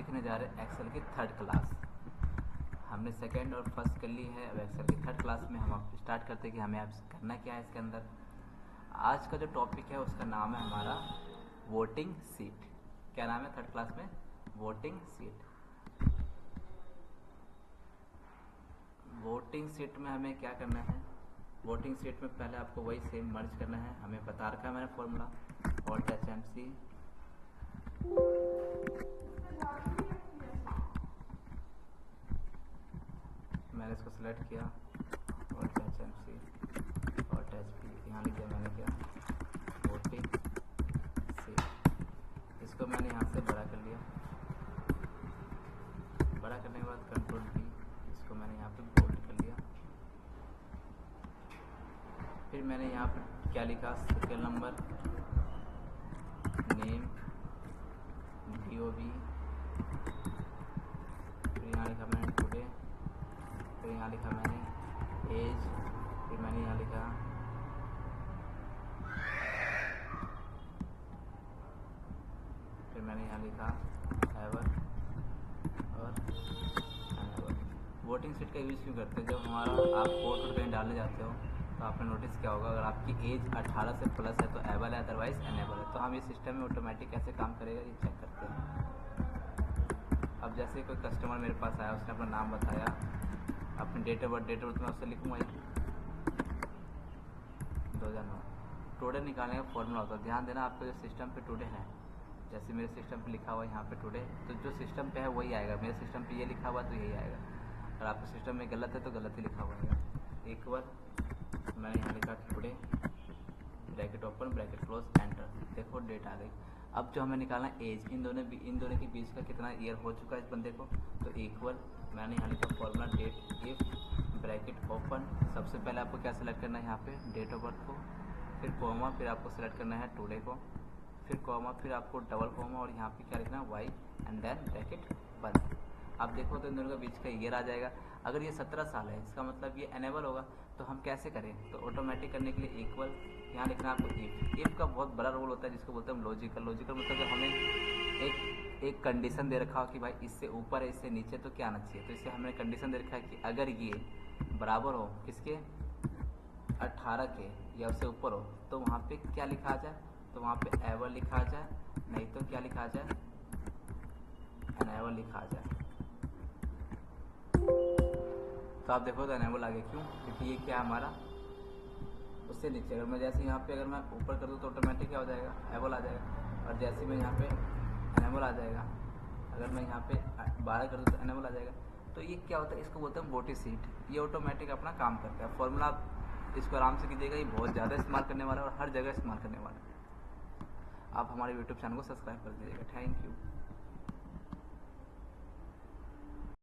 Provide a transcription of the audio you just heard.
सीखने जा रहे हैं एक्सेल की थर्ड क्लास। हमने सेकंड और फर्स्ट कर ली है, अब एक्सेल की थर्ड क्लास में हम अब स्टार्ट करते हैं कि हमें अब करना क्या है इसके अंदर। आज का जो टॉपिक है उसका नाम है हमारा वोटिंग सीट। क्या नाम है थर्ड क्लास में? Voting seat. वोटिंग सीट में हमें क्या करना है? वोटिंग सीट में पहले आपको वही सेम मर्ज करना है। हमें बता रखा है मैंने फॉर्मूला, ऑल्ट HMC, मैंने इसको सेलेक्ट किया, ऑल्ट HMC, ऑल्ट HP, यहाँ लिख दिया मैंने क्या, वोटिंग सीट। इसको मैंने यहाँ से बड़ा कर लिया, बड़ा करने के बाद कंट्रोल V, इसको मैंने यहाँ पे बोल्ड कर लिया। फिर मैंने यहाँ पे क्या लिखा, सीरियल नंबर, नेम, DOB, फिर यहाँ लिखा मैंने टुडे, फिर यहाँ लिखा मैंने एज, फिर मैंने यहाँ लिखा एवर और अनएवर। वोटिंग सीट का यूज़ क्यों करते हैं? जब हमारा आप वोट कहीं डालने जाते हो तो आपने नोटिस किया होगा, अगर आपकी एज 18 से प्लस है तो एबल है, अदरवाइज अनएबल है। तो हम ये सिस्टम में ऑटोमेटिक कैसे काम करेगा ये चेक करते हैं। अब जैसे कोई कस्टमर मेरे पास आया, उसने अपना नाम बताया, अपनी डेट ऑफ बर्थ में उससे लिखूँगा 2009। टुडे निकालने का फॉर्मूला होता है, ध्यान देना आपको जो सिस्टम पे टुडे है, जैसे मेरे सिस्टम पे लिखा हुआ है यहाँ पे टुडे, तो जो सिस्टम पे है वही आएगा। मेरे सिस्टम पे ये लिखा हुआ है तो यही आएगा। अगर आपके सिस्टम में गलत है तो गलत ही लिखा हुआ है। एक बार मैंने यहाँ लिखा today, bracket open, bracket close, enter. देखो डेट आ गई। अब जो हमें निकालना है एज, इन दोनों के बीच का कितना ईयर हो चुका है इस बंदे को, तो इक्वल मैंने यहाँ लिखा formula that if bracket open. सबसे पहले आपको क्या सेलेक्ट करना है यहाँ पे, डेट ऑफ बर्थ को, फिर कोमा, फिर आपको सेलेक्ट करना है टुडे को, फिर कोमा, फिर आपको डबल कोमा और यहाँ पे क्या लिखना है वाई, एंड देन ब्रैकेट बंद। अब देखो तो इन दोनों के बीच का ईयर आ जाएगा। अगर ये 17 साल है, इसका मतलब ये एनेबल होगा। तो हम कैसे करें? तो ऑटोमेटिक करने के लिए इक्वल यहाँ लिखना है आपको इफ का बहुत बड़ा रोल होता है जिसको बोलते हैं हम लॉजिकल मतलब जब हमें एक कंडीशन दे रखा हो कि भाई इससे ऊपर है, इससे नीचे, तो क्या आना चाहिए। तो इससे हमने कंडीशन दे रखा है कि अगर ये बराबर हो किसके, 18 के या उससे ऊपर हो, तो वहाँ पे क्या लिखा आ जाए, तो वहाँ पे एवर लिखा आ जाए, नहीं तो क्या लिखा आ जाए, एनेबल लिखा आ जाए। तो आप देखो तो एनेबल आ गया, क्यों? क्योंकि ये क्या हमारा उससे नीचे। अगर मैं जैसे यहाँ पे अगर मैं ऊपर कर दूँ तो ऑटोमेटिक क्या हो जाएगा, एनेबल आ जाएगा। और जैसे मैं यहाँ पे एनेबल आ जाएगा, अगर मैं यहाँ पे 12 कर दूँ तो एनेबल आ जाएगा। तो ये क्या होता है, इसको बोलते हैं वोटिंग सीट। ये ऑटोमेटिक अपना काम करता है। फॉर्मूला इसको आराम से कीजिएगा, ये बहुत ज़्यादा इस्तेमाल करने वाला है और हर जगह इस्तेमाल करने वाला है। आप हमारे यूट्यूब चैनल को सब्सक्राइब कर दीजिएगा। Thank you.